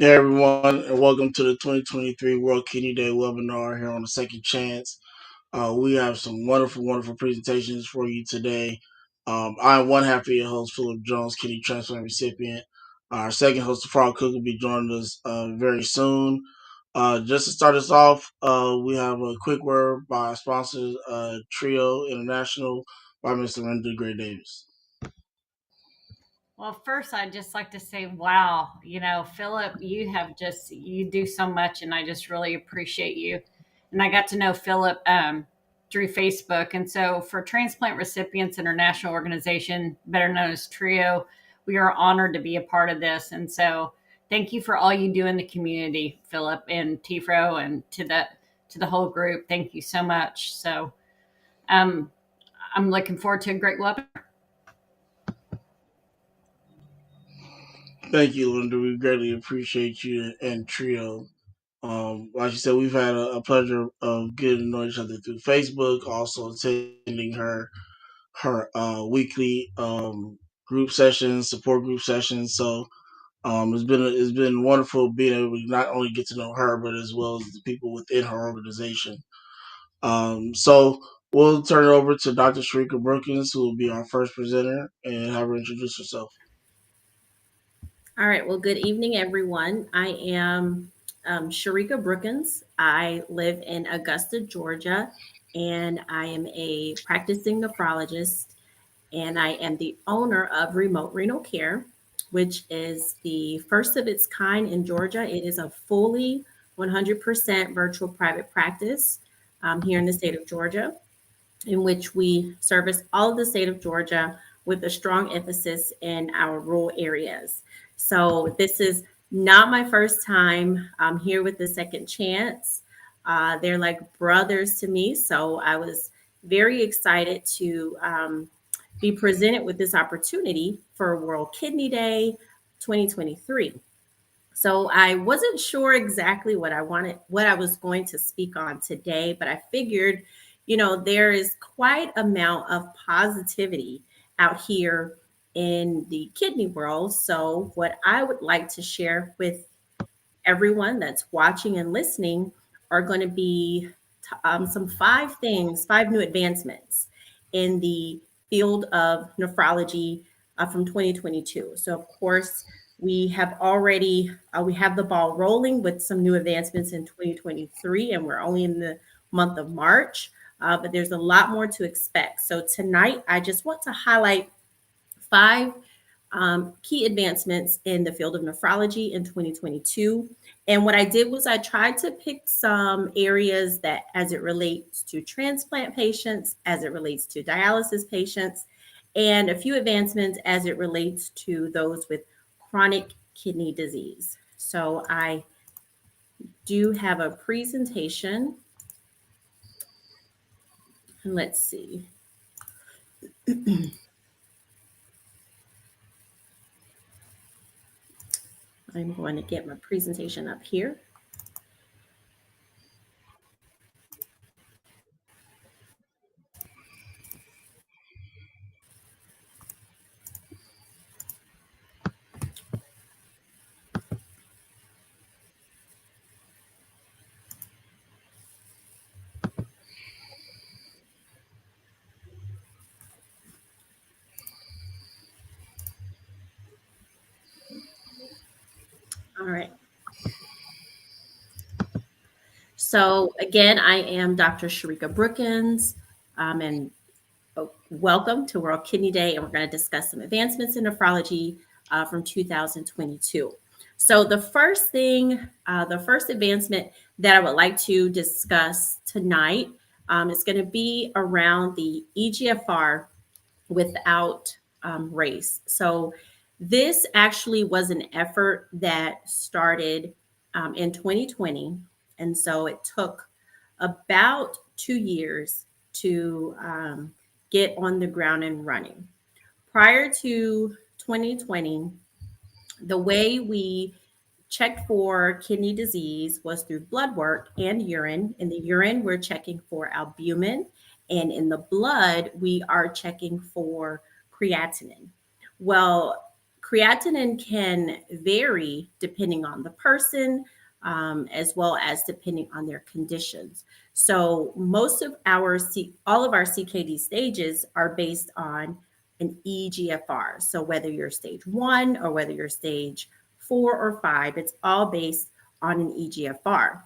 Hey everyone, and welcome to the 2023 World Kidney Day webinar here on the Second Chance. We have some wonderful presentations for you today. I'm one half of your host, Philip Jones, kidney transplant recipient. Our second host, Farrell Cook, will be joining us very soon. Just to start us off, we have a quick word by our sponsors, Trio International by Mr. Linda Gray Davis. Well, first, I'd just like to say, wow, Philip, you do so much, and I just really appreciate you. And I got to know Philip through Facebook. And so, for Transplant Recipients International Organization, better known as TRIO, we are honored to be a part of this. And so, thank you for all you do in the community, Philip and Tifro, and to the whole group. Thank you so much. So, um, I'm looking forward to a great webinar. Thank you, Linda. We greatly appreciate you and Trio. Like you said, we've had a pleasure of getting to know each other through Facebook, also attending her weekly group sessions, support group sessions. So it's been wonderful being able to not only get to know her, but as well as the people within her organization. So we'll turn it over to Dr. Sharika Brookins, who will be our first presenter, and have her introduce herself. All right. Well, good evening, everyone. I am Sharika Brookins. I live in Augusta, Georgia, and I am a practicing nephrologist, and I am the owner of Remote Renal Care, which is the first of its kind in Georgia. It is a fully 100% virtual private practice here in the state of Georgia, in which we service all of the state of Georgia with a strong emphasis in our rural areas. So this is not my first time here with the Second Chance. They're like brothers to me. So I was very excited to be presented with this opportunity for World Kidney Day 2023. So I wasn't sure exactly what I was going to speak on today, but I figured, there is quite amount of positivity out here in the kidney world. So what I would like to share with everyone that's watching and listening are going to be some five new advancements in the field of nephrology from 2022. So of course, we have the ball rolling with some new advancements in 2023, and we're only in the month of March, but there's a lot more to expect. So tonight, I just want to highlight five key advancements in the field of nephrology in 2022. And what I did was I tried to pick some areas that, as it relates to transplant patients, as it relates to dialysis patients, and a few advancements as it relates to those with chronic kidney disease. So I do have a presentation. And let's see. I'm going to get my presentation up here. All right. So again, I am Dr. Sharika Brookins, and welcome to World Kidney Day, and we're going to discuss some advancements in nephrology from 2022. So the first advancement that I would like to discuss tonight is going to be around the EGFR without race. So this actually was an effort that started in 2020. And so it took about 2 years to get on the ground and running. Prior to 2020, the way we checked for kidney disease was through blood work and urine. In the urine, we're checking for albumin, and in the blood, we are checking for creatinine. Well, creatinine can vary depending on the person, as well as depending on their conditions. So most of all of our CKD stages are based on an EGFR. So whether you're stage 1 or whether you're stage 4 or 5, it's all based on an EGFR.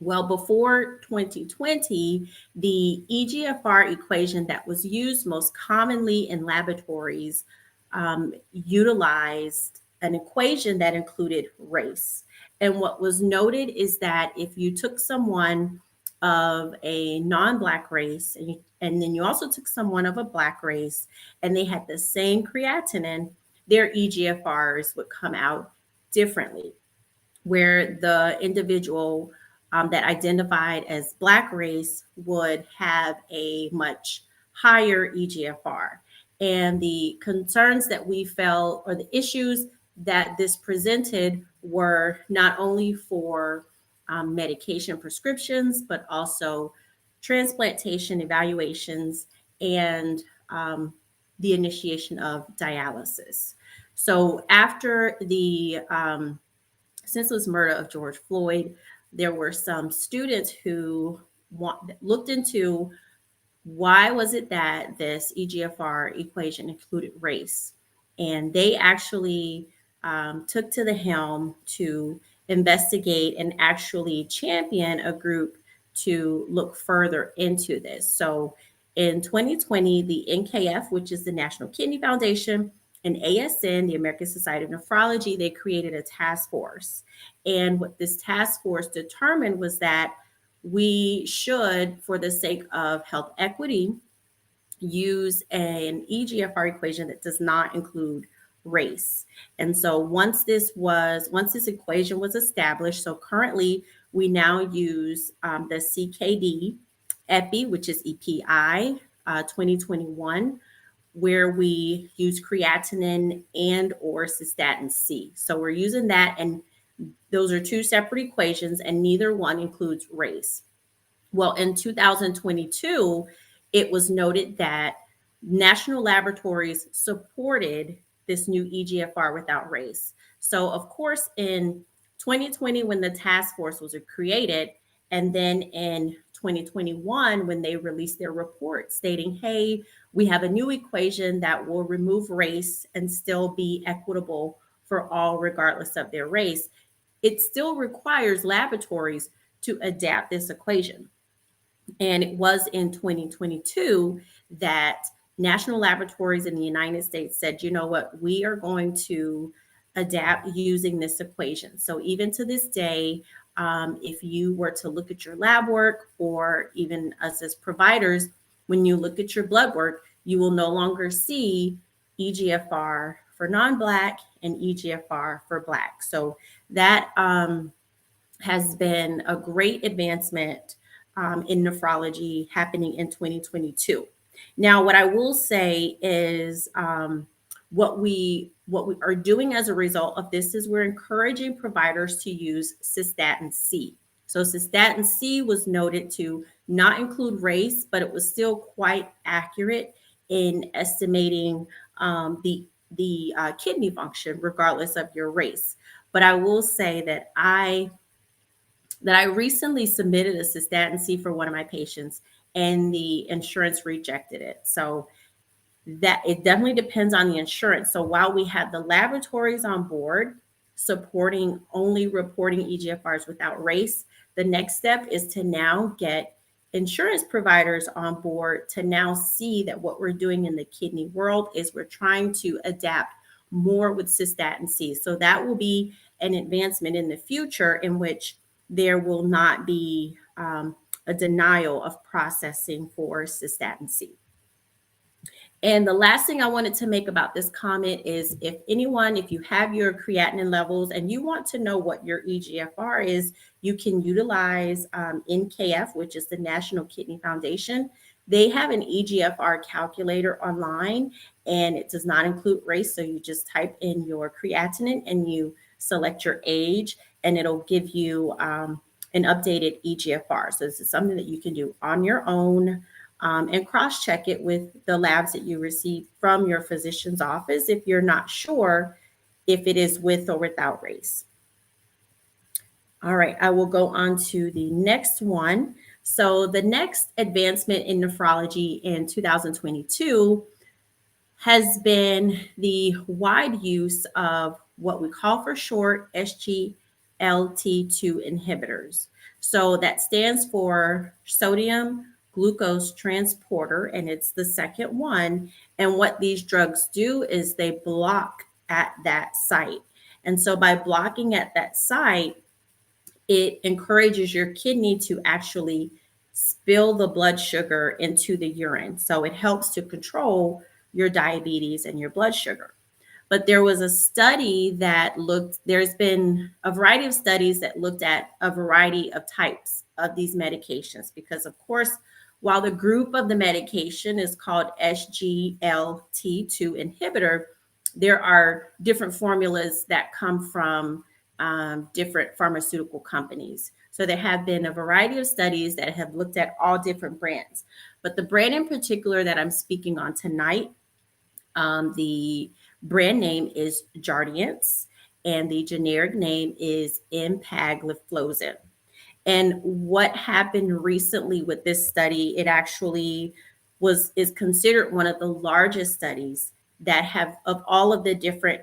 Well, before 2020, the EGFR equation that was used most commonly in laboratories utilized an equation that included race. And what was noted is that if you took someone of a non-Black race, and then you also took someone of a Black race, and they had the same creatinine, their EGFRs would come out differently, where the individual that identified as Black race would have a much higher EGFR. And the concerns that we felt, or the issues that this presented, were not only for medication prescriptions, but also transplantation evaluations and the initiation of dialysis. So after the senseless murder of George Floyd, there were some students who looked into why was it that this EGFR equation included race. And they actually took to the helm to investigate and actually champion a group to look further into this. So in 2020, the NKF, which is the National Kidney Foundation, and ASN, the American Society of Nephrology, they created a task force. And what this task force determined was that we should, for the sake of health equity, use an EGFR equation that does not include race. And so once this equation was established, so currently we now use the CKD EPI, which is EPI 2021, where we use creatinine and or cystatin C. So we're using that, and those are two separate equations, and neither one includes race. Well, in 2022, it was noted that national laboratories supported this new EGFR without race. So of course, in 2020, when the task force was created, and then in 2021, when they released their report stating, hey, we have a new equation that will remove race and still be equitable for all, regardless of their race, it still requires laboratories to adapt this equation. And it was in 2022 that national laboratories in the United States said, you know what, we are going to adapt using this equation. So even to this day, if you were to look at your lab work, or even us as providers, when you look at your blood work, you will no longer see EGFR for non-Black and EGFR for Black. So that has been a great advancement in nephrology happening in 2022. Now, what I will say is what we are doing as a result of this is we're encouraging providers to use cystatin C. So cystatin C was noted to not include race, but it was still quite accurate in estimating the kidney function, regardless of your race. But I will say that I recently submitted a cystatin C for one of my patients, and the insurance rejected it. So that it definitely depends on the insurance. So while we have the laboratories on board supporting only reporting EGFRs without race, the next step is to now get insurance providers on board to now see that what we're doing in the kidney world is we're trying to adapt more with cystatin C. So that will be an advancement in the future in which there will not be a denial of processing for cystatin C. And the last thing I wanted to make about this comment is if you have your creatinine levels and you want to know what your EGFR is, you can utilize NKF, which is the National Kidney Foundation. They have an EGFR calculator online, and it does not include race. So you just type in your creatinine and you select your age, and it'll give you an updated EGFR. So this is something that you can do on your own. and cross check it with the labs that you receive from your physician's office if you're not sure if it is with or without race. All right, I will go on to the next one. So the next advancement in nephrology in 2022 has been the wide use of what we call for short SGLT2 inhibitors. So that stands for sodium glucose transporter, and it's the second one. And what these drugs do is they block at that site. And so by blocking at that site, it encourages your kidney to actually spill the blood sugar into the urine. So it helps to control your diabetes and your blood sugar. But there was a study that there's been a variety of studies that looked at a variety of types of these medications, because of course, while the group of the medication is called SGLT2 inhibitor, there are different formulas that come from different pharmaceutical companies. So there have been a variety of studies that have looked at all different brands. But the brand in particular that I'm speaking on tonight, the brand name is Jardiance, and the generic name is empagliflozin. And what happened recently with this study, it actually is considered one of the largest studies that have of all of the different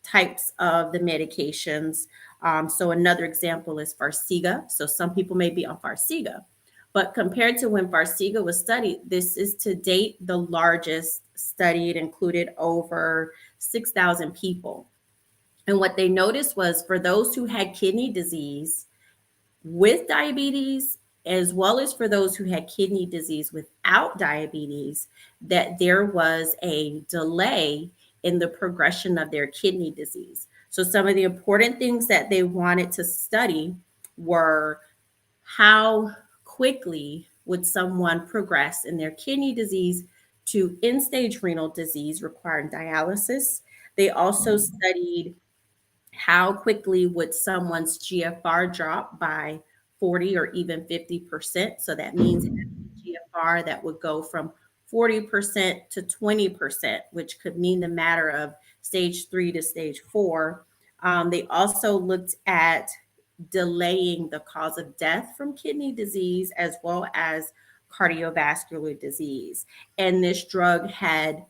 types of the medications. So another example is Farxiga. So some people may be on Farxiga, but compared to when Farxiga was studied, this is to date the largest study. It included over 6,000 people. And what they noticed was for those who had kidney disease with diabetes, as well as for those who had kidney disease without diabetes, that there was a delay in the progression of their kidney disease. So some of the important things that they wanted to study were how quickly would someone progress in their kidney disease to end-stage renal disease requiring dialysis. They also studied how quickly would someone's GFR drop by 40 or even 50%. So that means GFR that would go from 40% to 20%, which could mean the matter of stage 3 to stage 4. They also looked at delaying the cause of death from kidney disease as well as cardiovascular disease. And this drug had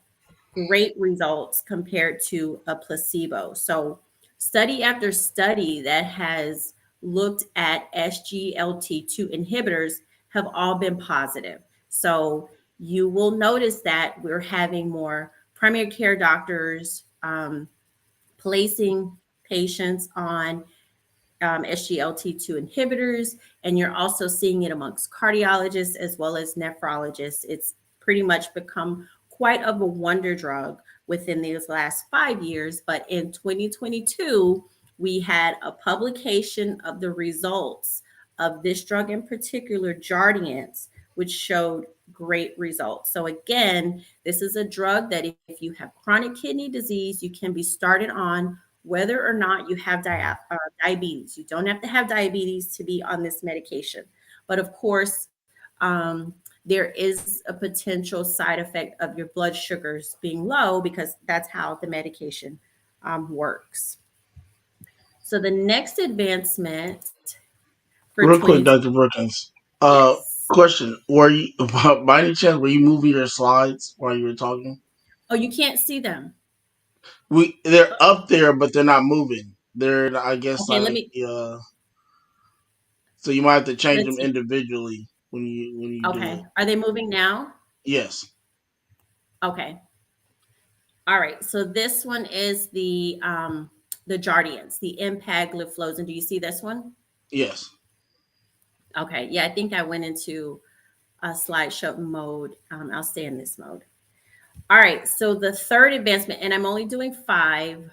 great results compared to a placebo. So study after study that has looked at SGLT2 inhibitors have all been positive. So you will notice that we're having more primary care doctors placing patients on SGLT2 inhibitors, and you're also seeing it amongst cardiologists as well as nephrologists. It's pretty much become quite of a wonder drug within these last 5 years. But in 2022, we had a publication of the results of this drug in particular, Jardiance, which showed great results. So again, this is a drug that if you have chronic kidney disease, you can be started on whether or not you have diabetes. You don't have to have diabetes to be on this medication. But of course, there is a potential side effect of your blood sugars being low because that's how the medication works. So the next advancement for Real quick, 20, Dr. Brookins. yes. Question: Were you, by any chance, were you moving your slides while you were talking? Oh, you can't see them. They're up there, but they're not moving. They're, I guess, Okay, like so you might have to change let's them see. individually when you do Okay, it. are they moving now? Yes, Okay. All right, so this one is the Jardiance, the empagliflozin. Do you see this one? yes. Okay, yeah, I think I went into a slideshow mode. I'll stay in this mode. All right, so the third advancement, and I'm only doing 5.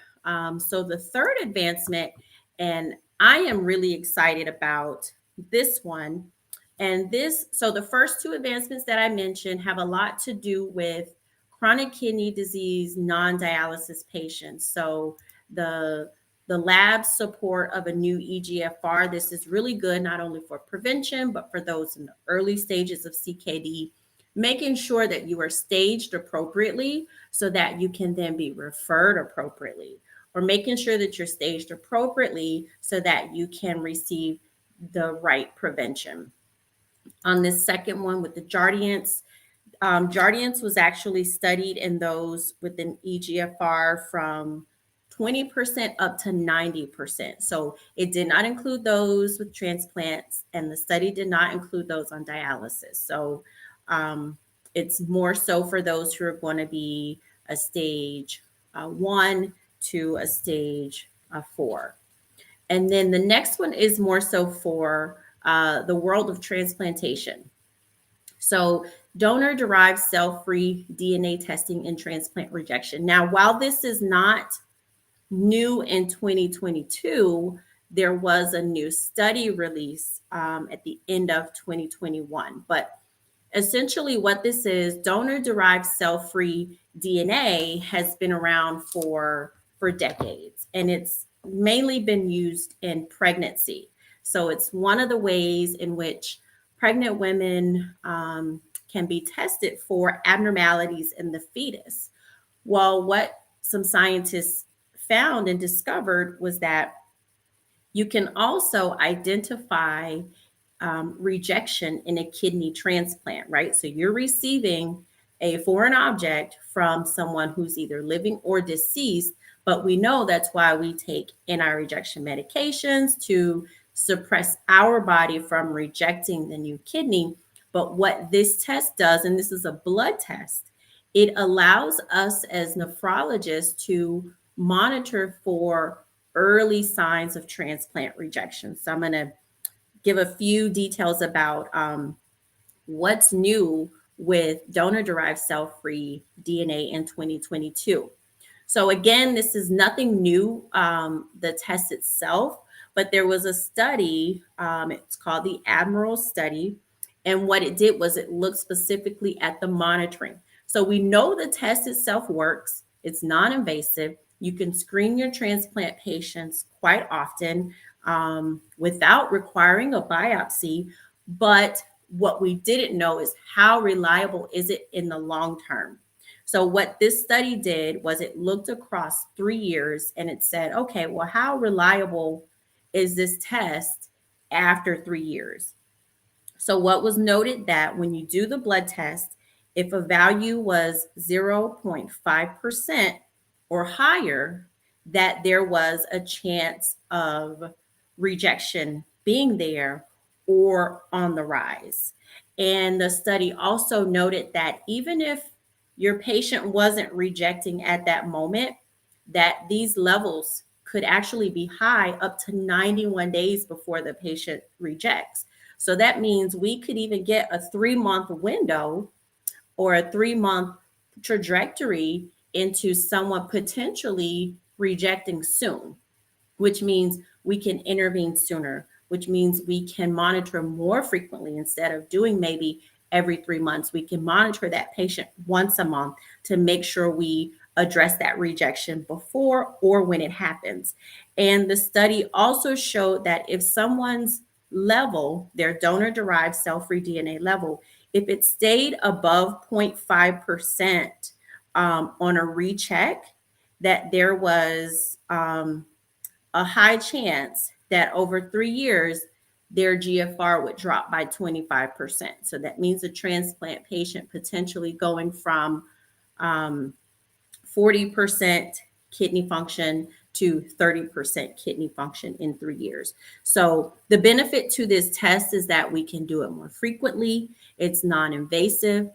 So the third advancement, and I am really excited about this one. And so the first 2 advancements that I mentioned have a lot to do with chronic kidney disease, non-dialysis patients. So the the lab support of a new EGFR. This is really good not only for prevention, but for those in the early stages of CKD making sure that you are staged appropriately so that you can then be referred appropriately, or making sure that you're staged appropriately so that you can receive the right prevention. On this second one with the Jardiance, Jardiance was actually studied in those with an EGFR from 20% up to 90%. So it did not include those with transplants, and the study did not include those on dialysis. So it's more so for those who are going to be a stage 1 to a stage 4. And then the next one is more so for the world of transplantation. So, donor derived cell free DNA testing and transplant rejection. Now, while this is not new in 2022, there was a new study release at the end of 2021. But essentially, what this is, donor derived cell free DNA has been around for decades, and it's mainly been used in pregnancy. So, it's one of the ways in which pregnant women can be tested for abnormalities in the fetus. Well, what some scientists found and discovered was that you can also identify rejection in a kidney transplant, right? So you're receiving a foreign object from someone who's either living or deceased, but we know that's why we take anti-rejection medications to suppress our body from rejecting the new kidney. But what this test does, and this is a blood test, it allows us as nephrologists to monitor for early signs of transplant rejection. So I'm going to give a few details about what's new with donor-derived cell-free DNA in 2022. So again, this is nothing new, the test itself, but there was a study, it's called the Admiral study, and what it did was it looked specifically at the monitoring. So we know the test itself works, it's non-invasive, you can screen your transplant patients quite often without requiring a biopsy, but what we didn't know is how reliable is it in the long term. So what this study did was it looked across 3 years and it said, okay, well, how reliable is this test after 3 years? So what was noted that when you do the blood test, if a value was 0.5% or higher, that there was a chance of rejection being there or on the rise. And the study also noted that even if your patient wasn't rejecting at that moment, that these levels could actually be high up to 91 days before the patient rejects. So that means we could even get a 3-month window or a 3-month trajectory into someone potentially rejecting soon, which means we can intervene sooner, which means we can monitor more frequently. Instead of doing maybe every 3 months, we can monitor that patient once a month to make sure we address that rejection before or when it happens. And the study also showed that if someone's level, their donor-derived cell-free DNA level, if it stayed above 0.5% on a recheck, that there was a high chance that over 3 years, their GFR would drop by 25%. So that means a transplant patient potentially going from 40% kidney function to 30% kidney function in 3 years. So the benefit to this test is that we can do it more frequently. It's non-invasive.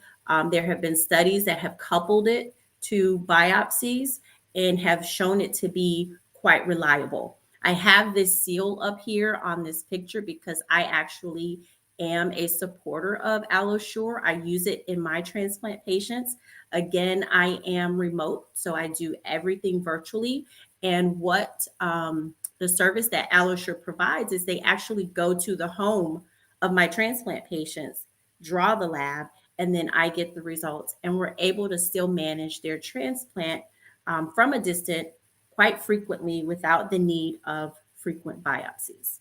There have been studies that have coupled it to biopsies and have shown it to be quite reliable. I have this seal up here on this picture because I actually am a supporter of AlloSure. I use it in my transplant patients. Again, I am remote, so I do everything virtually. And what the service that AlloSure provides is they actually go to the home of my transplant patients, draw the lab, and then I get the results. And we're able to still manage their transplant from a distance quite frequently without the need of frequent biopsies.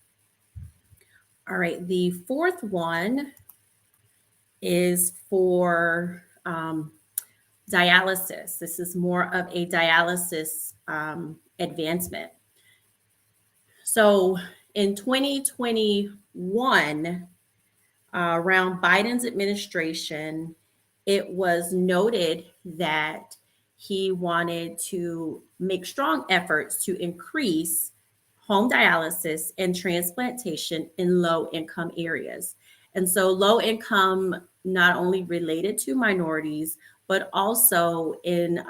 All right, the fourth one is for dialysis. This is more of a dialysis advancement. So in 2021, around Biden's administration, it was noted that he wanted to make strong efforts to increase home dialysis and transplantation in low income areas. And so, low income not only related to minorities, but also in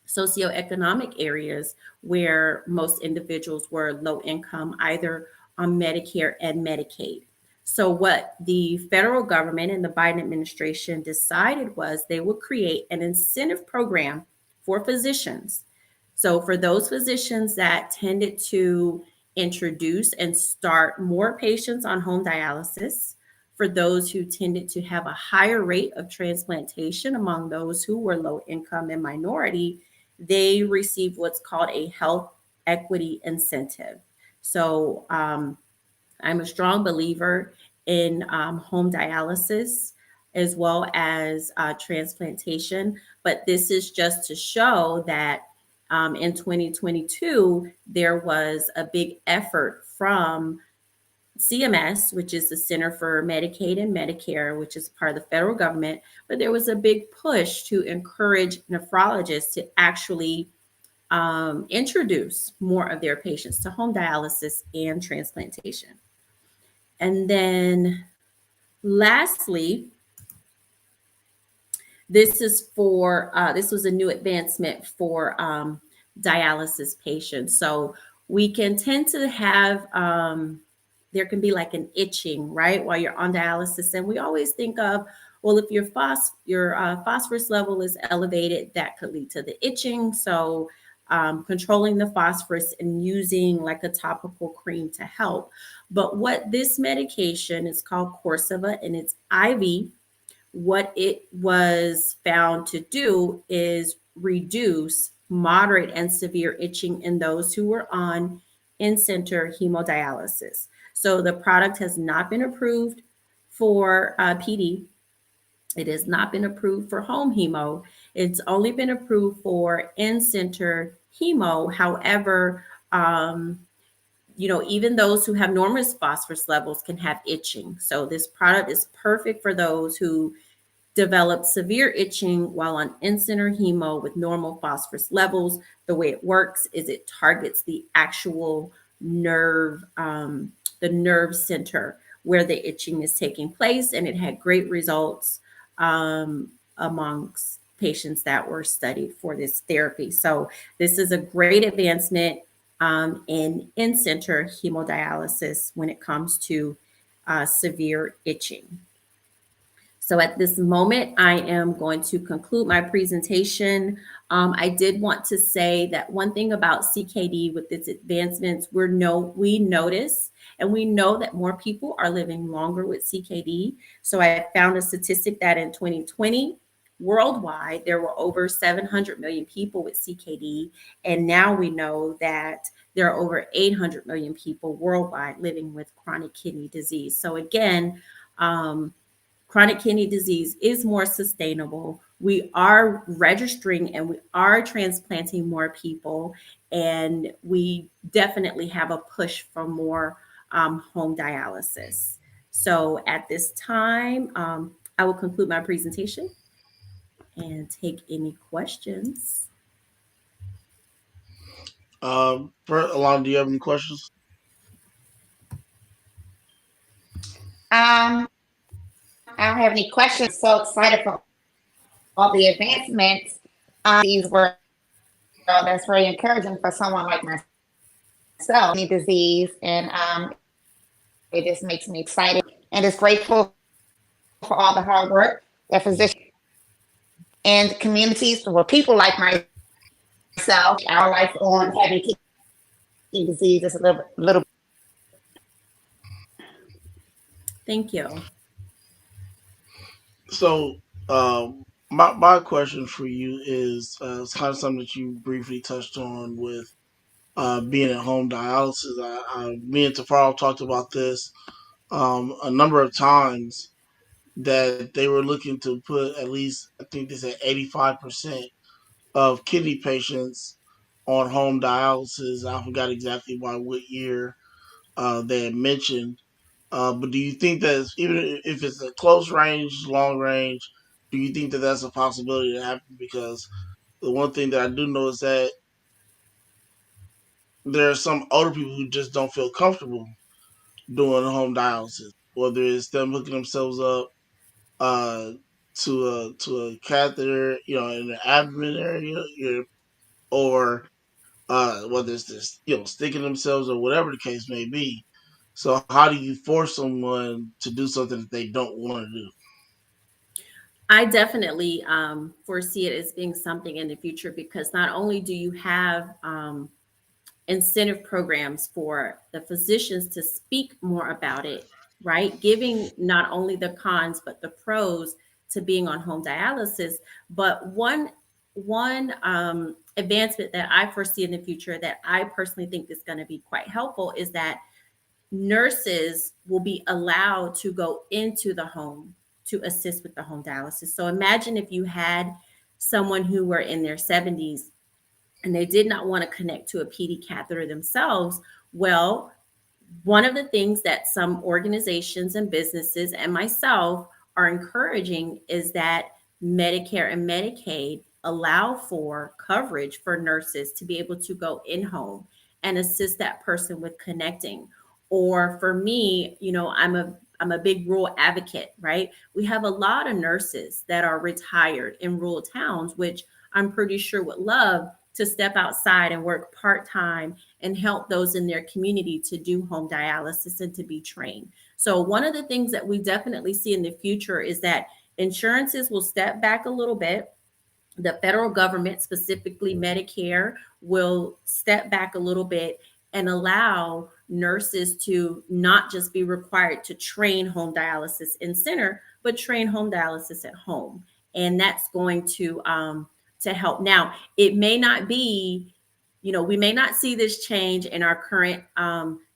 socioeconomic areas where most individuals were low income, either on Medicare and Medicaid. So, what the federal government and the Biden administration decided was they would create an incentive program for physicians. So, for those physicians that tended to introduce and start more patients on home dialysis, for those who tended to have a higher rate of transplantation among those who were low income and minority, they received what's called a health equity incentive. So I'm a strong believer in home dialysis as well as transplantation, but this is just to show that in 2022, there was a big effort from CMS, which is the Center for Medicaid and Medicare, which is part of the federal government, but there was a big push to encourage nephrologists to actually introduce more of their patients to home dialysis and transplantation. And then lastly, this was a new advancement for dialysis patients. So we can tend to have there can be like an itching, right, while you're on dialysis. And we always think of, well, if your phosphorus level is elevated, that could lead to the itching. So controlling the phosphorus and using like a topical cream to help. But what this medication is called Corsiva, and it's IV. What it was found to do is reduce moderate and severe itching in those who were on in-center hemodialysis. So the product has not been approved for PD. It has not been approved for home hemo. It's only been approved for in-center hemo. However, even those who have normal phosphorus levels can have itching. So this product is perfect for those who develop severe itching while on in-center hemo with normal phosphorus levels. The way it works is it targets the actual nerve, the nerve center where the itching is taking place, and it had great results amongst patients that were studied for this therapy. So this is a great advancement in in-center hemodialysis when it comes to severe itching. So at this moment, I am going to conclude my presentation. I did want to say that one thing about CKD with its advancements, we notice and we know that more people are living longer with CKD. So I found a statistic that in 2020, worldwide, there were over 700 million people with CKD. And now we know that there are over 800 million people worldwide living with chronic kidney disease. So again, chronic kidney disease is more sustainable. We are registering and we are transplanting more people, and we definitely have a push for more home dialysis. So at this time, I will conclude my presentation and take any questions. Alana, do you have any questions? I don't have any questions. So excited for all the advancements. These were that's very encouraging for someone like myself, kidney disease, and it just makes me excited and just grateful for all the hard work that physicians and communities for people like myself. Our life on having kidney disease is a little. Thank you. So, my question for you is it's kind of something that you briefly touched on with being at home dialysis. Me and Tafaro talked about this a number of times, that they were looking to put at least, I think they said 85% of kidney patients on home dialysis. I forgot exactly by what year they had mentioned. But do you think that even if it's a close range, long range, do you think that that's a possibility to happen? Because the one thing that I do know is that there are some older people who just don't feel comfortable doing home dialysis, whether it's them hooking themselves up uh, to a catheter, in the abdomen area, or whether it's just sticking themselves or whatever the case may be. So how do you force someone to do something that they don't want to do? I definitely foresee it as being something in the future, because not only do you have incentive programs for the physicians to speak more about it, right? Giving not only the cons but the pros to being on home dialysis. But one advancement that I foresee in the future that I personally think is going to be quite helpful is that nurses will be allowed to go into the home to assist with the home dialysis. So imagine if you had someone who were in their 70s and they did not want to connect to a PD catheter themselves. Well, one of the things that some organizations and businesses and myself are encouraging is that Medicare and Medicaid allow for coverage for nurses to be able to go in home and assist that person with connecting. Or for me, I'm a big rural advocate, right? We have a lot of nurses that are retired in rural towns, which I'm pretty sure would love to step outside and work part-time and help those in their community to do home dialysis and to be trained. So one of the things that we definitely see in the future is that insurances will step back a little bit. The federal government, specifically Medicare, will step back a little bit and allow nurses to not just be required to train home dialysis in center, but train home dialysis at home. And that's going to help. Now, it may not be, we may not see this change in our current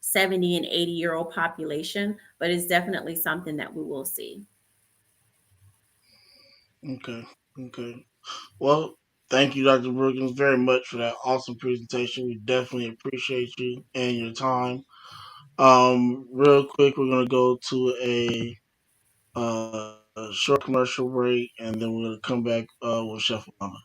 70 and 80-year-old population, but it's definitely something that we will see. Okay. Okay. Well, thank you, Dr. Brookins, very much for that awesome presentation. We definitely appreciate you and your time. Real quick, we're gonna go to a short commercial break, and then we're gonna come back with Chef Alana.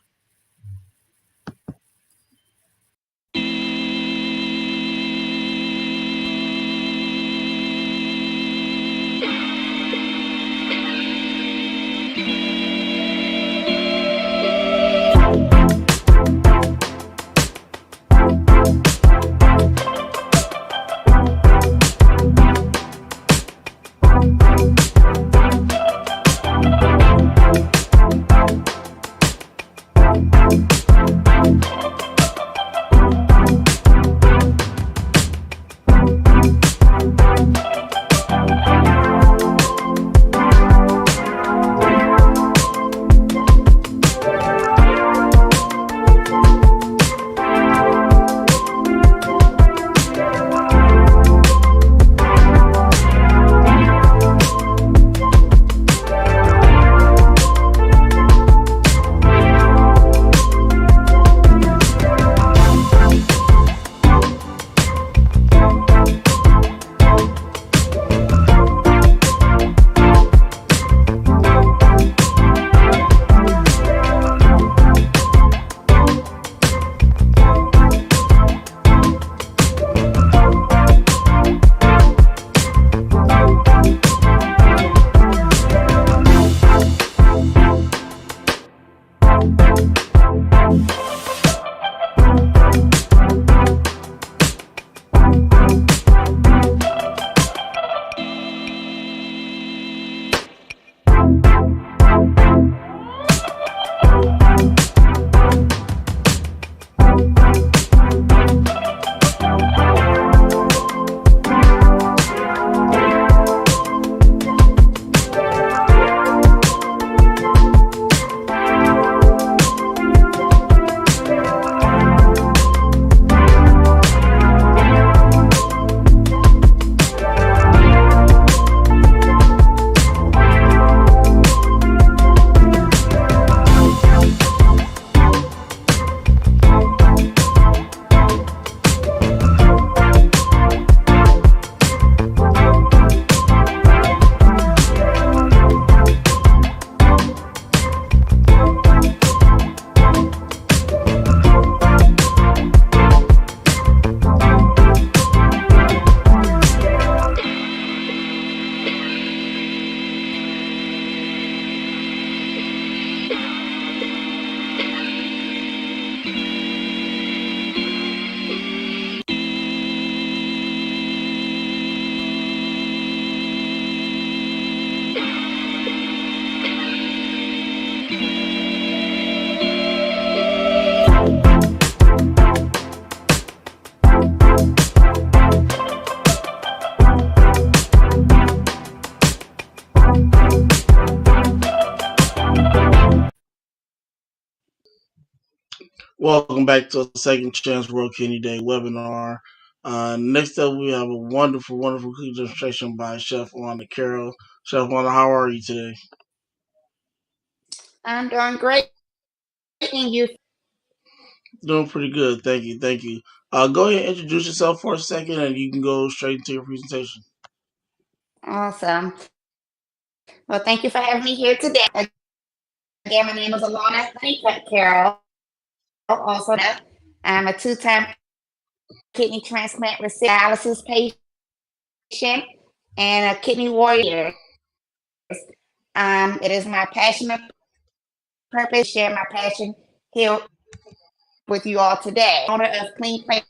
Welcome back to a Second Chance World Kidney Day webinar. Next up, we have a wonderful, wonderful cooking demonstration by Chef Alana Carroll. Chef Alana, how are you today? I'm doing great. And you? Doing pretty good. Thank you. Thank you. Go ahead and introduce yourself for a second, and you can go straight into your presentation. Awesome. Well, thank you for having me here today. Again, my name is Alana Carroll. Also, I'm a two-time kidney transplant recipient, dialysis patient, and a kidney warrior. It is my passion and purpose to share my passion here with you all today. Owner of Clean Plate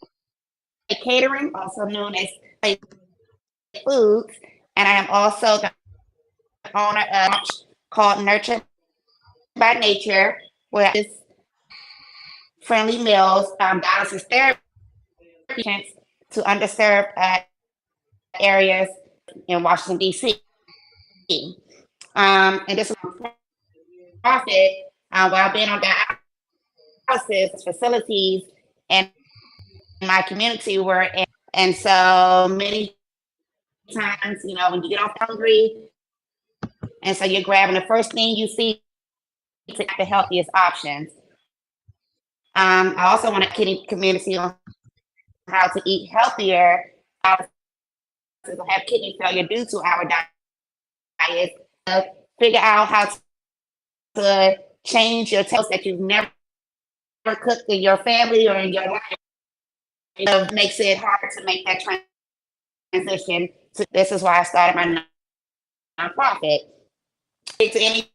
Catering, also known as Plate Foods, and I am also the owner of a called Nurture by Nature, where it's friendly meals, dialysis therapy patients to underserved areas in Washington, D.C. And this is a profit while being on dialysis facilities and my community were in. And so many times, when you get off hungry, and so you're grabbing the first thing you see to get the healthiest options. I also want to kidney community on how to eat healthier, how to have kidney failure due to our diet, figure out how to change your taste that you've never cooked in your family or in your life. It makes it hard to make that transition. So this is why I started my nonprofit. To any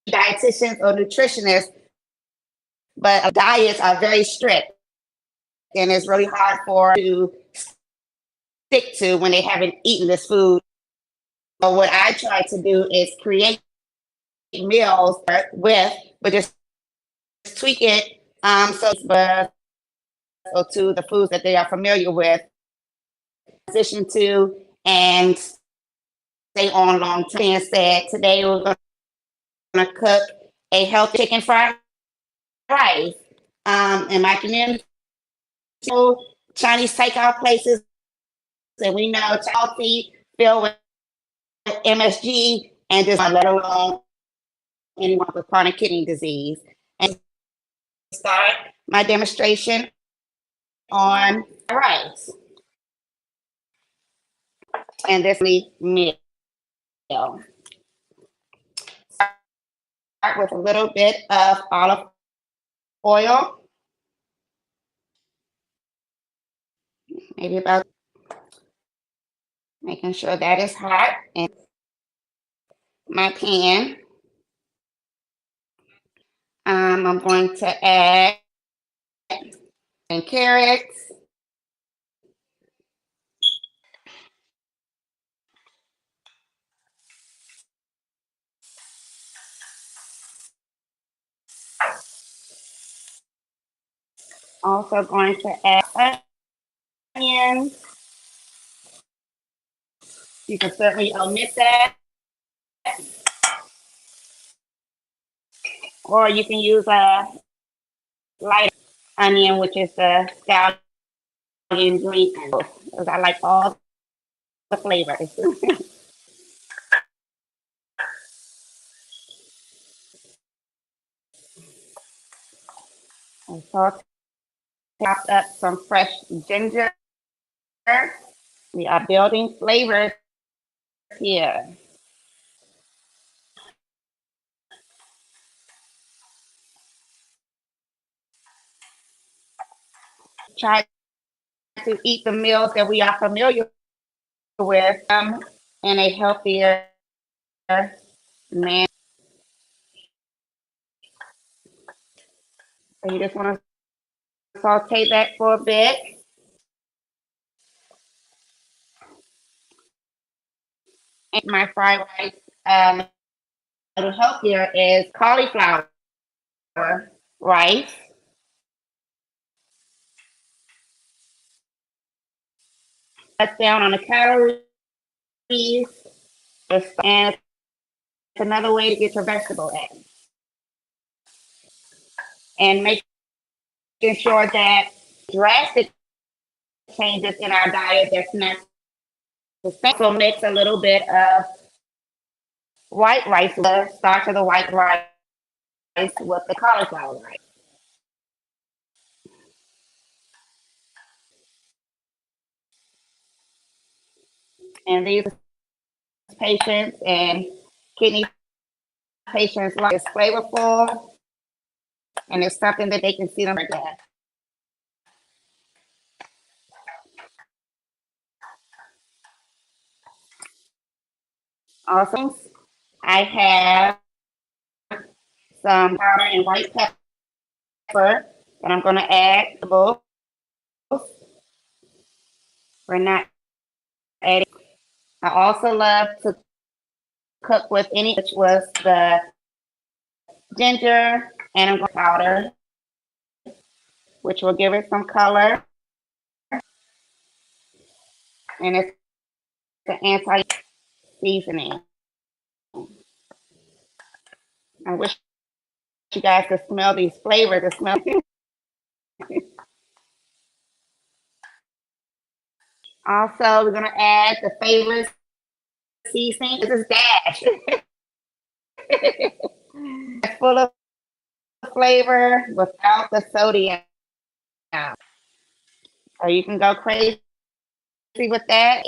dietitians or nutritionists, but diets are very strict, and it's really hard for to stick to when they haven't eaten this food. So what I try to do is create meals but just tweak it so to the foods that they are familiar with, transition to, and stay on long term. Being said, today we're going to cook a healthy chicken fried rice. In my community, Chinese takeout places, and we know healthy, filled with MSG, and just let alone anyone with chronic kidney disease. And start my demonstration on rice. And this meal. Start with a little bit of olive oil, maybe about, making sure that is hot in my pan. I'm going to add and carrots. Also going to add onions. You can certainly omit that, or you can use a light onion, which is the scallion green, because I like all the flavors. And so chopped up some fresh ginger. We are building flavors here. Try to eat the meals that we are familiar with in a healthier manner. So you just want to saute that for a bit. And my fried rice, a little healthier, is cauliflower rice. Cut down on the calories, and it's another way to get your vegetable in. And make making sure that drastic changes in our diet that's not the same. So mix a little bit of white rice, the starch of the white rice with the cauliflower rice. And these patients and kidney patients like it's flavorful and it's something that they can see them again. Also, I have some powder and white pepper that I'm going to add to both. We're not adding. I also love to cook with any, which was the ginger and I'm going to powder, which will give it some color. And it's the anti-seasoning. I wish you guys could smell these flavors. The smell. Also, we're going to add the favorite seasoning. This is Dash. It's full of flavor without the sodium. Or you can go crazy with that.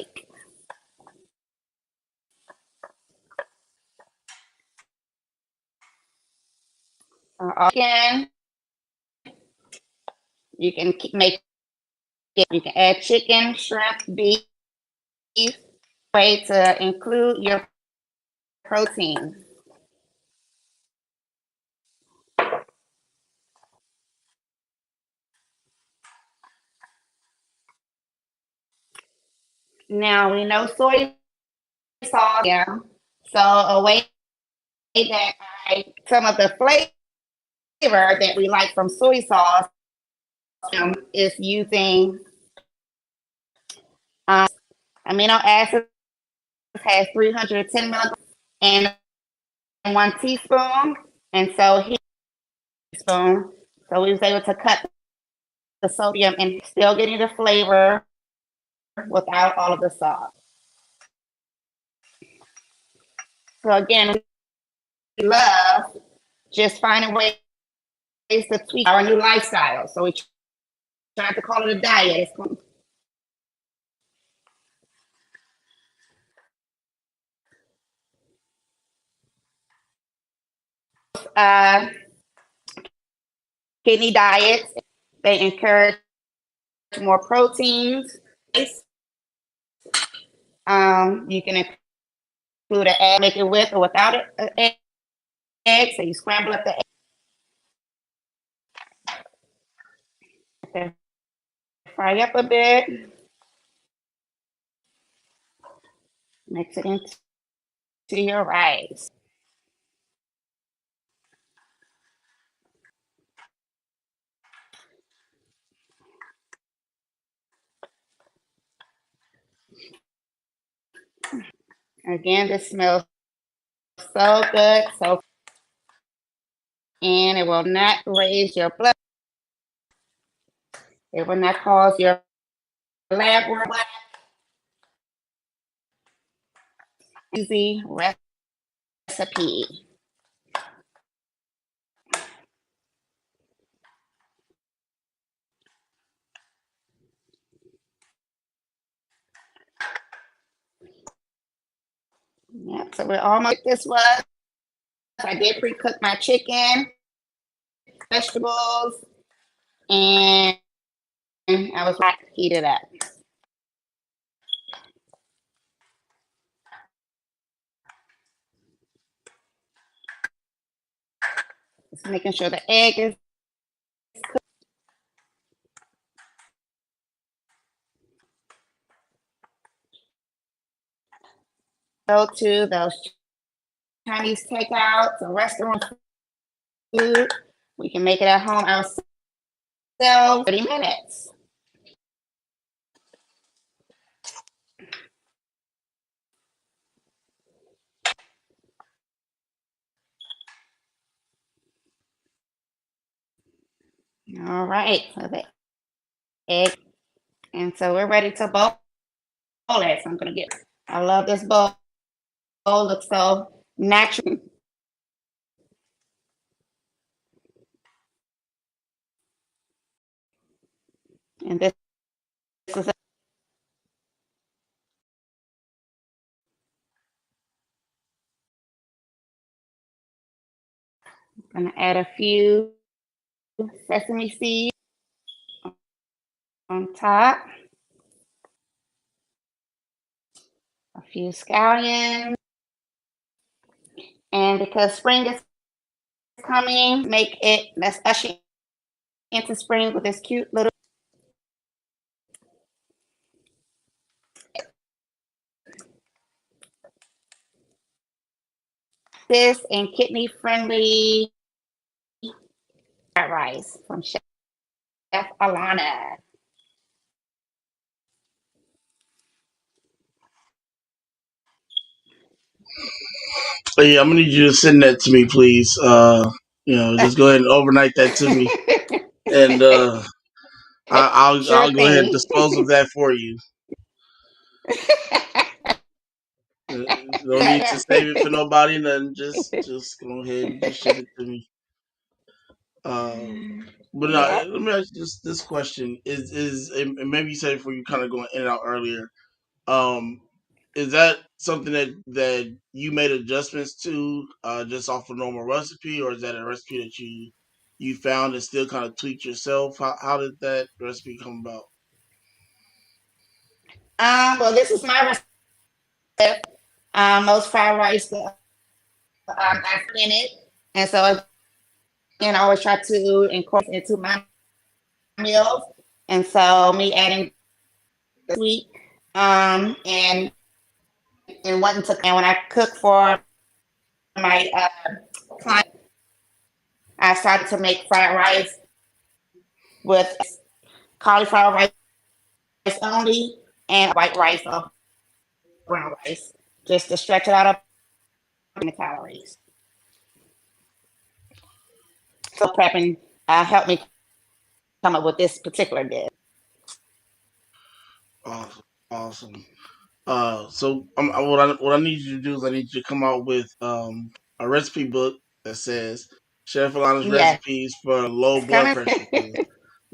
Again, you can make it. You can add chicken, shrimp, beef, way to include your protein. Now we know soy sauce. Yeah. So a way that some of the flavor that we like from soy sauce is using amino acids has 310 milligrams and 1 teaspoon, and so he teaspoon. So we was able to cut the sodium and still getting the flavor without all of the sauce. So again, we love just finding ways to tweak our new lifestyle. So we try to call it a diet. Kidney diets, they encourage more proteins. You can include an egg, make it with or without an egg. So you scramble up the egg, fry up a bit, mix it into your rice. Again, this smells so good, and it will not raise your blood. It will not cause your lab work. Easy recipe. Yep, so we're almost this was. I did pre-cook my chicken, vegetables, and I was about to heat it up. Just making sure the egg is cooked. Go to those Chinese takeouts or restaurant food. We can make it at home ourselves. 30 minutes. All right. So the egg. And so we're ready to bowl it. So I'm going to get, I love this bowl. Bowl looks so natural. And this is going to add a few sesame seeds on top, a few scallions. And because spring is coming, let's usher into spring with this cute little this and kidney friendly fried rice from Chef Alana. But yeah, I'm gonna need you to send that to me, please. Just go ahead and overnight that to me, and Sure I'll go ahead and thing. dispose of that for you. Uh, No need to save it for nobody. Nothing. Just go ahead and just ship it to me. Uh, but Yeah. let me ask you this question: Is and maybe you said it before you kind of going in and out earlier. Um, is that something that you made adjustments to just off a normal recipe, or is that a recipe that you found and still kind of tweaked yourself? How did that recipe come about? Well, this is my recipe. Most fried rice I put in it, and so I always try to incorporate into my meals. And so me adding the sweet, and wanting to, and when I cook for my client, I started to make fried rice with cauliflower rice only and white rice or brown rice, just to stretch it out up in the calories. So prepping helped me come up with this particular dish. Awesome, awesome. So what I need you to do is I need you to come out with a recipe book that says Chef Alana's Yes, recipes for low blood coming. pressure.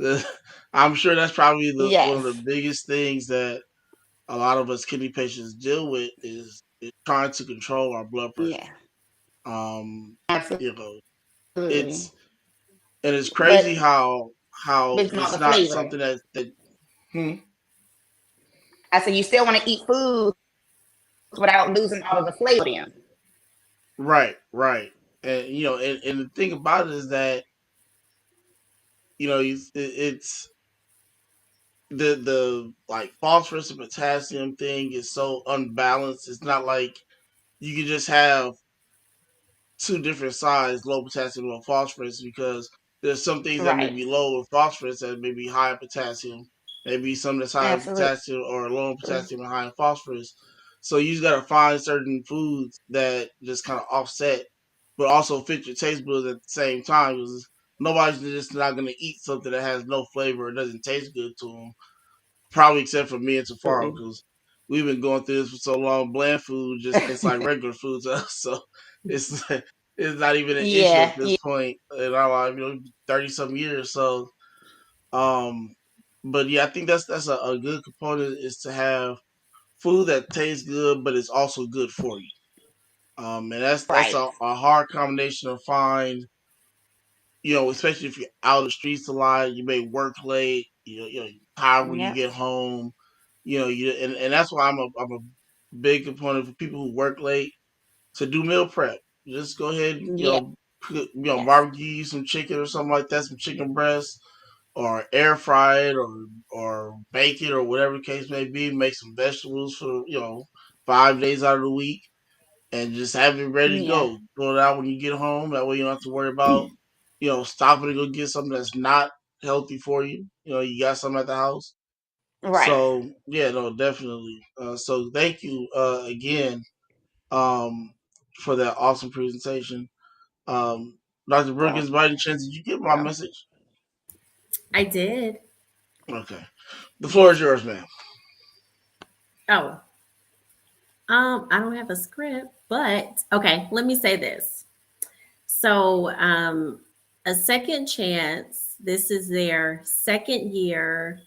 'Cause I'm sure that's probably one of the Yes, biggest things that a lot of us kidney patients deal with is trying to control our blood pressure. yeah, Um, you know, absolutely. it's and it's crazy But how losing all it's the not flavor. something that hmm, I said you still want to eat food without losing all of the flavor in. right, and and the thing about it is that it's the like phosphorus and potassium thing is so unbalanced. It's not like you can just have two different sides, low potassium and low phosphorus, because there's some things that may Right. be low in phosphorus that may be high in potassium. Maybe some that's high in Absolutely. potassium or low in potassium and high in phosphorus. So you just gotta find certain foods that just kind of offset, but also fit your taste buds at the same time. Because nobody's just not gonna eat something that has no flavor or doesn't taste good to them. Probably except for me and Tafaro, Absolutely. because we've been going through this for so long. Bland food just tastes like regular food to us, so it's it's not even an issue at Yeah. this point in our life. 30 some years. So, um, but yeah, I think that's a good component is to have food that tastes good, but it's also good for you. And that's Right. a hard combination to find. Especially if you're out of the streets a lot, you may work late. You're tired when you Yep. get home. And that's why I'm a big component for people who work late to do meal prep. Just go ahead, Yes. barbecue you some chicken or something like that, some chicken breast, or air fry it, or bake it, or whatever the case may be. Make some vegetables for 5 days out of the week, and just have it ready to Yeah. go. Throw it out when you get home. That way you don't have to worry about stopping to go get something that's not healthy for you. You got something at the house. Right. So yeah, no, definitely. So thank you again um, for that awesome presentation. Um, Dr. Well, Brookins, by any chance, did you get my well. message? I did. Okay. The floor is yours, ma'am. Oh, I don't have a script, but okay, let me say this. So, a second chance, this is their second year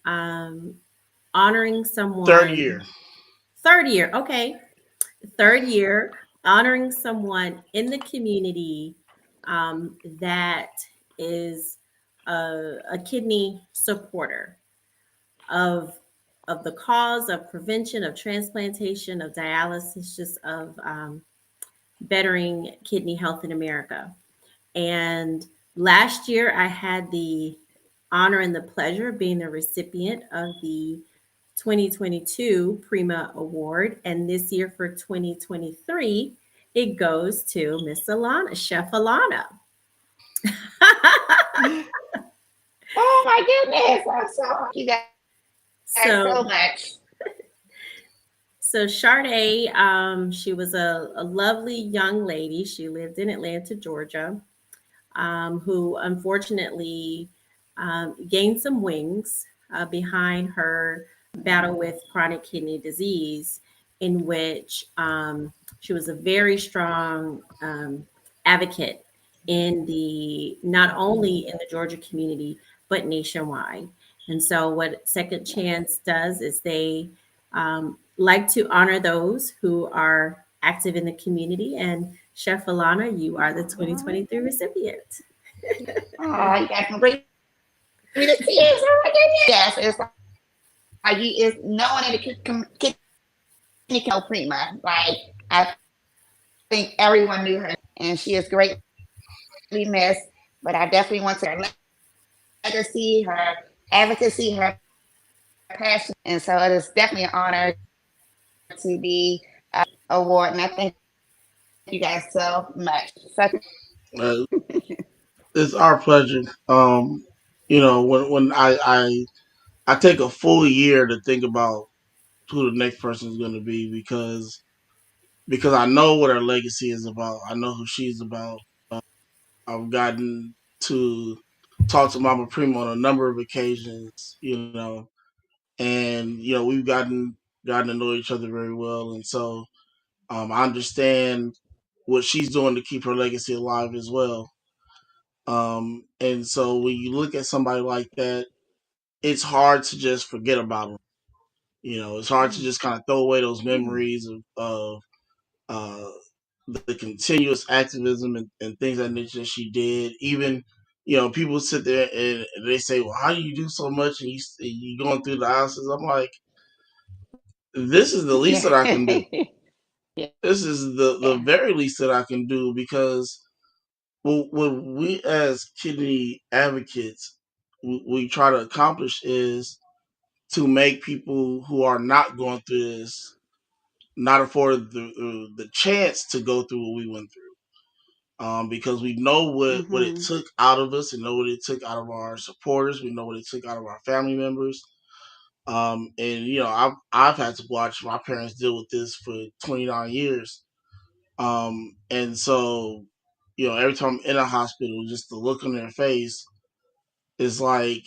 um, honoring Third someone, year. third year, okay, third year honoring someone in the community that is a kidney supporter of the cause of prevention of transplantation of dialysis, just of bettering kidney health in America. And last year, I had the honor and the pleasure of being the recipient of the 2022 Prima Award. And this year for 2023, it goes to Miss Alana, Chef Alana. Oh my goodness. I'm so you guys so so, much. so Sade, she was a lovely young lady. She lived in Atlanta, Georgia, who unfortunately gained some wings behind her battle with chronic kidney disease, in which she was a very strong advocate in the not only in the Georgia community but nationwide. And so, what Second Chance does is they like to honor those who are active in the community. And Chef Alana, you are the 2023 recipient. Oh, you guys can bring me to tears. Oh my goodness. Yes, it's like you is no one in the kitchen know Prima. Like I think everyone knew her, and she is greatly missed. But I definitely want to her legacy, her advocacy, her passion, and so it is definitely an honor to be award. And I thank you guys so much. Such Uh, it's our pleasure. When I take a full year to think about who the next person is going to be because I know what her legacy is about. I know who she's about. I've gotten to talk to Mama Prima on a number of occasions, and we've gotten to know each other very well, and so I understand what she's doing to keep her legacy alive as well. And so when you look at somebody like that, it's hard to just forget about them. It's hard to just kind of throw away those memories of uh, the continuous activism and things that nature she did. Even people sit there and they say, "Well, how do you do so much and you going through the houses?" I'm like, this is the least yeah, that I can do. yeah, This is the very least that I can do because what we as kidney advocates we try to accomplish is to make people who are not going through this not afforded the chance to go through what we went through. Because we know what it Mm-hmm. took out of us and know what it took out of our supporters. We know what it took out of our family members. And I've had to watch my parents deal with this for 29 years. And so, every time I'm in a hospital, just the look on their face is like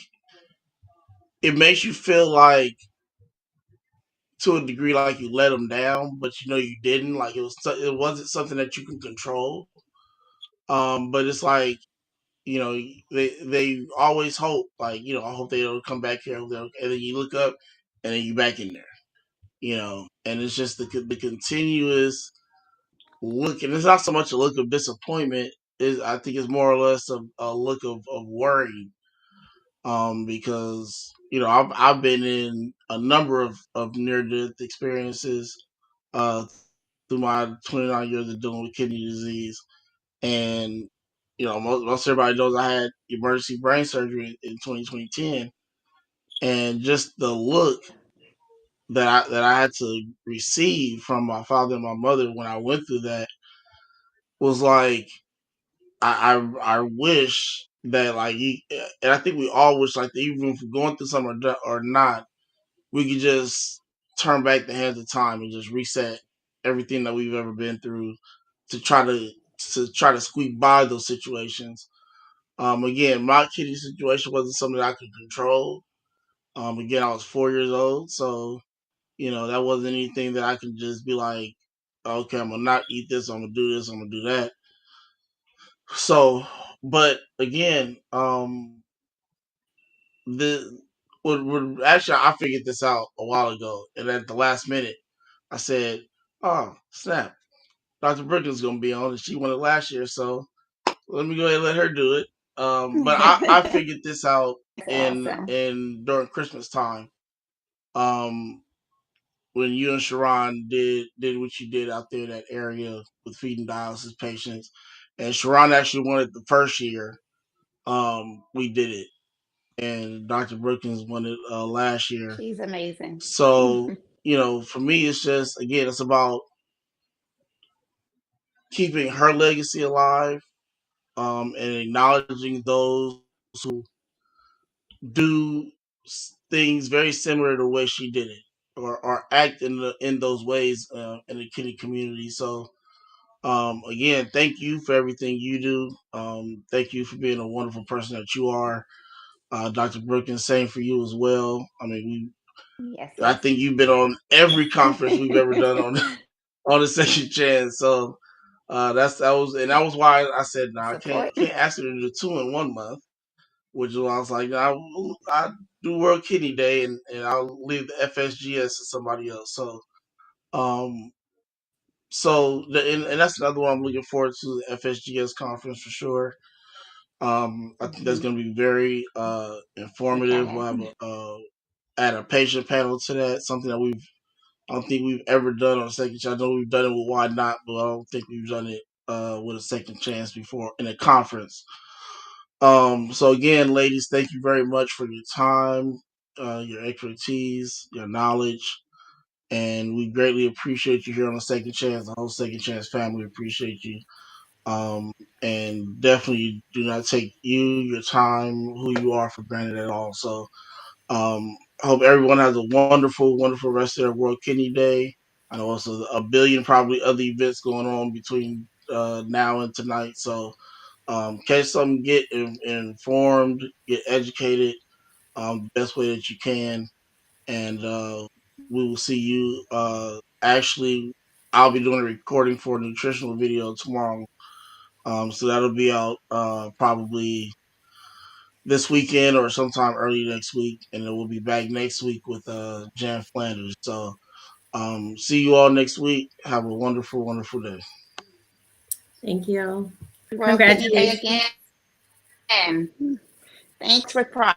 it makes you feel like to a degree like you let them down, but you didn't. Like it wasn't something that you can control. But it's like they always hope like I hope they don't come back here, and then you look up and then you back in there. And it's just the continuous look, and it's not so much a look of disappointment. Is I think it's more or less a look of worry, because I've been in a number of near death experiences uh, through my 29 years of dealing with kidney disease, and most everybody knows I had emergency brain surgery in 2010, and just the look that I had to receive from my father and my mother when I went through that was like I wish that and I think we all wish like that even if we're going through something or not, we could just turn back the hands of time and just reset everything that we've ever been through to try to squeak by those situations. Again, my kidney situation wasn't something that I could control. Again, I was 4 years old, so that wasn't anything that I could just be like, okay, I'm gonna not eat this, I'm gonna do this, I'm gonna do that. So, but again, the actually I figured this out a while ago, and at the last minute, I said, "Oh snap, Dr. Brookins gonna be on, and she won it last year, so let me go ahead and let her do it." But I figured this out That's in awesome. in during Christmas time. Um, when you and Sharon did what you did out there in that area with feeding dialysis patients, and Sharon actually won it the first year. We did it, and Dr. Brookins won it last year. She's amazing. So for me, it's just again, it's about keeping her legacy alive, and acknowledging those who do things very similar to the way she did it, or act in those ways in the kidney community. So again, thank you for everything you do. Thank you for being a wonderful person that you are, Dr. Brookins. Same for you as well. I mean, Yes, I yes. think you've been on every conference we've ever done on the Second Chance. So that was why I said, no, I Support. can't ask her to do two in 1 month, which was I was like, no, I do World Kidney Day, and I'll leave the FSGS to somebody else. So um and that's another one I'm looking forward to, the FSGS conference for sure. I think that's Mhm. going to be very informative. We'll Okay. have add a patient panel to that, something that I don't think we've ever done on a second chance. I know we've done it with Why Not, but I don't think we've done it with a second chance before in a conference. So again, ladies, thank you very much for your time, your expertise, your knowledge, and we greatly appreciate you here on the Second Chance. The whole Second Chance family appreciate you. Um, and definitely do not take you, your time, who you are for granted at all. So I hope everyone has a wonderful, wonderful rest of their World Kidney Day. I know also a billion probably other events going on between now and tonight. So catch something, get informed, get educated the best way that you can, and we will see you. Actually, I'll be doing a recording for a nutritional video tomorrow, so that'll be out probably this weekend or sometime early next week, and then we'll be back next week with Jan Flanders. So see you all next week. Have a wonderful, wonderful day. Thank you. World Kidney Day Congratulations. again. Thanks for pride.